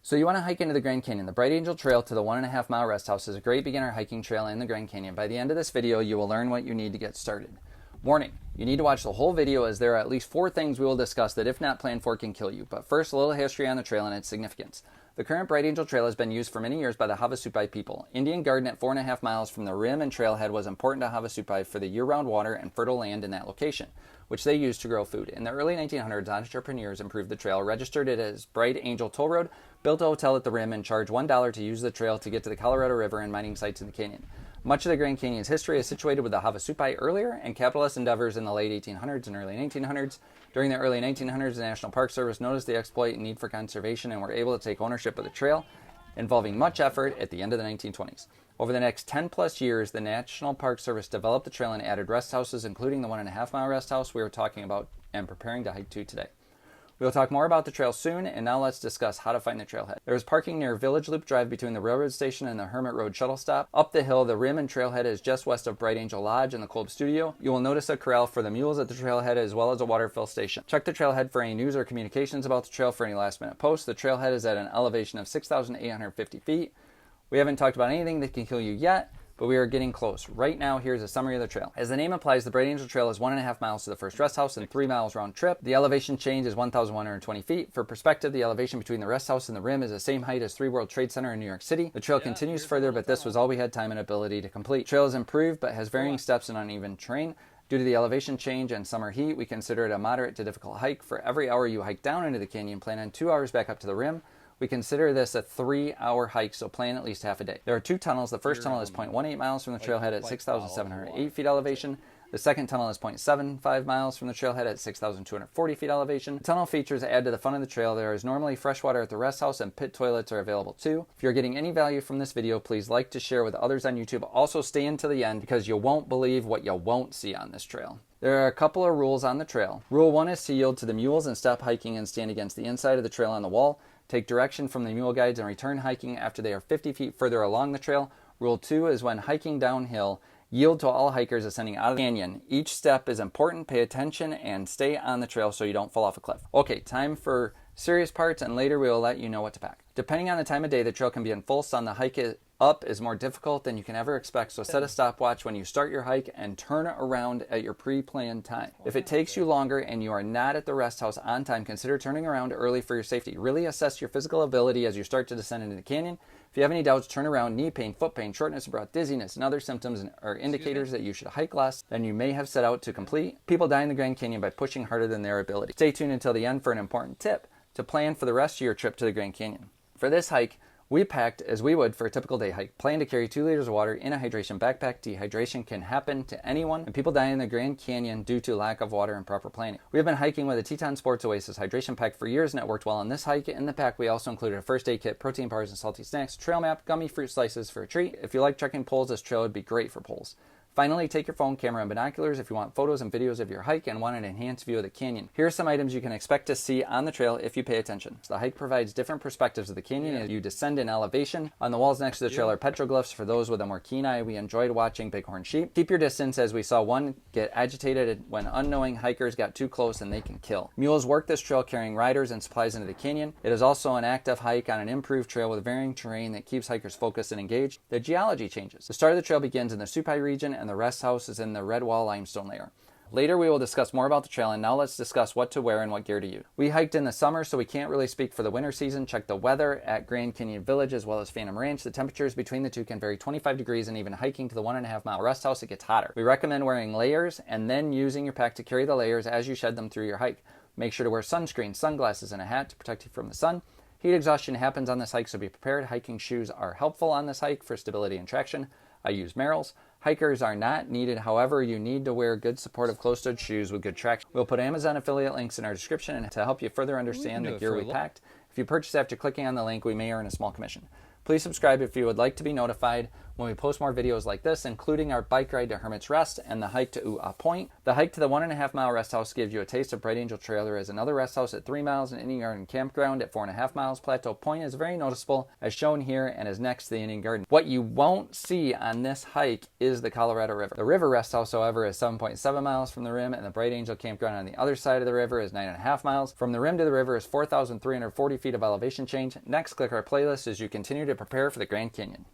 So you want to hike into the Grand Canyon. The Bright Angel Trail to the 1.5 mile rest house is a great beginner hiking trail in the Grand Canyon. By the end of this video, you will learn what you need to get started. Warning, you need to watch the whole video as there are at least 4 things we will discuss that if not planned for can kill you. But first, a little history on the trail and its significance. The current Bright Angel Trail has been used for many years by the Havasupai people. Indian Garden at 4.5 miles from the rim and trailhead was important to Havasupai for the year-round water and fertile land in that location, which they used to grow food. In the early 1900s, entrepreneurs improved the trail, registered it as Bright Angel Toll Road, built a hotel at the rim, and charged $1 to use the trail to get to the Colorado River and mining sites in the canyon. Much of the Grand Canyon's history is situated with the Havasupai earlier and capitalist endeavors in the late 1800s and early 1900s. During the early 1900s, the National Park Service noticed the exploit and need for conservation and were able to take ownership of the trail, involving much effort at the end of the 1920s. Over the next 10 plus years, the National Park Service developed the trail and added rest houses, including the 1.5 mile rest house we are talking about and preparing to hike to today. We will talk more about the trail soon, and now let's discuss how to find the trailhead. There is parking near Village Loop Drive between the railroad station and the Hermit Road shuttle stop. Up the hill, the rim and trailhead is just west of Bright Angel Lodge and the Kolb Studio. You will notice a corral for the mules at the trailhead as well as a water fill station. Check the trailhead for any news or communications about the trail for any last minute posts. The trailhead is at an elevation of 6,850 feet. We haven't talked about anything that can kill you yet, but we are getting close. Right now, here's a summary of the trail. As the name implies, the Bright Angel Trail is 1.5 miles to the first rest house and 3 miles round trip. The elevation change is 1,120 feet. For perspective, the elevation between the rest house and the rim is the same height as 3 World Trade Center in New York City. The trail continues further, but this was all we had time and ability to complete. The trail is improved, but has varying steps and uneven terrain. Due to the elevation change and summer heat, we consider it a moderate to difficult hike. For every hour you hike down into the canyon, plan on 2 hours back up to the rim. We consider this a 3-hour hike, so plan at least half a day. There are 2 tunnels. The first tunnel is 0.18 miles from the trailhead at 6,708 feet elevation. The second tunnel is 0.75 miles from the trailhead at 6,240 feet elevation. The tunnel features add to the fun of the trail. There is normally fresh water at the rest house and pit toilets are available too. If you're getting any value from this video, please like to share with others on YouTube. Also stay until the end because you won't believe what you won't see on this trail. There are a couple of rules on the trail. Rule 1 is to yield to the mules and stop hiking and stand against the inside of the trail on the wall. Take direction from the mule guides and return hiking after they are 50 feet further along the trail. Rule 2 is when hiking downhill, yield to all hikers ascending out of the canyon. Each step is important. Pay attention and stay on the trail so you don't fall off a cliff. Okay, time for serious parts, and later we will let you know what to pack. Depending on the time of day, the trail can be in full sun. The hike up is more difficult than you can ever expect, so set a stopwatch when you start your hike and turn around at your pre-planned time. If it takes you longer and you are not at the rest house on time, consider turning around early for your safety. Really assess your physical ability as you start to descend into the canyon. If you have any doubts, turn around. Knee pain, foot pain, shortness of breath, dizziness, and other symptoms are indicators that you should hike less than you may have set out to complete. People die in the Grand Canyon by pushing harder than their ability. Stay tuned until the end for an important tip to plan for the rest of your trip to the Grand Canyon. For this hike, we packed as we would for a typical day hike. Plan to carry 2 liters of water in a hydration backpack. Dehydration can happen to anyone, and people die in the Grand Canyon due to lack of water and proper planning. We have been hiking with a Teton Sports Oasis hydration pack for years, and it worked well on this hike. In the pack, we also included a first aid kit, protein bars and salty snacks, trail map, gummy fruit slices for a treat. If you like trekking poles, this trail would be great for poles. Finally, take your phone, camera, and binoculars if you want photos and videos of your hike and want an enhanced view of the canyon. Here are some items you can expect to see on the trail if you pay attention. The hike provides different perspectives of the canyon as you descend in elevation. On the walls next to the trail are petroglyphs for those with a more keen eye. We enjoyed watching bighorn sheep. Keep your distance as we saw one get agitated when unknowing hikers got too close and they can kill. Mules work this trail carrying riders and supplies into the canyon. It is also an active hike on an improved trail with varying terrain that keeps hikers focused and engaged. The geology changes. The start of the trail begins in the Supai region and the rest house is in the red wall limestone layer. Later we will discuss more about the trail, and now let's discuss what to wear and what gear to use. We hiked in the summer, so we can't really speak for the winter season. Check the weather at Grand Canyon Village as well as Phantom Ranch. The temperatures between the two can vary 25 degrees, and even hiking to the 1.5 mile rest house, it gets hotter. We recommend wearing layers and then using your pack to carry the layers as you shed them through your hike. Make sure to wear sunscreen, sunglasses, and a hat to protect you from the sun. Heat exhaustion happens on this hike, so be prepared. Hiking shoes are helpful on this hike for stability and traction. I use Merrell's. Hikers are not needed, however, you need to wear good supportive closed-toed shoes with good traction. We'll put Amazon affiliate links in our description to help you further understand the gear we packed. If you purchase after clicking on the link, we may earn a small commission. Please subscribe if you would like to be notified when we post more videos like this, including our bike ride to Hermit's Rest and the hike to Plateau Point. The hike to the 1.5 mile rest house gives you a taste of Bright Angel Trail. There is another rest house at 3 miles, an Indian Garden campground at 4.5 miles. Plateau Point is very noticeable, as shown here, and is next to the Indian Garden. What you won't see on this hike is the Colorado River. The river rest house, however, is 7.7 miles from the rim, and the Bright Angel campground on the other side of the river is 9.5 miles. From the rim to the river is 4,340 feet of elevation change. Next, click our playlist as you continue to prepare for the Grand Canyon.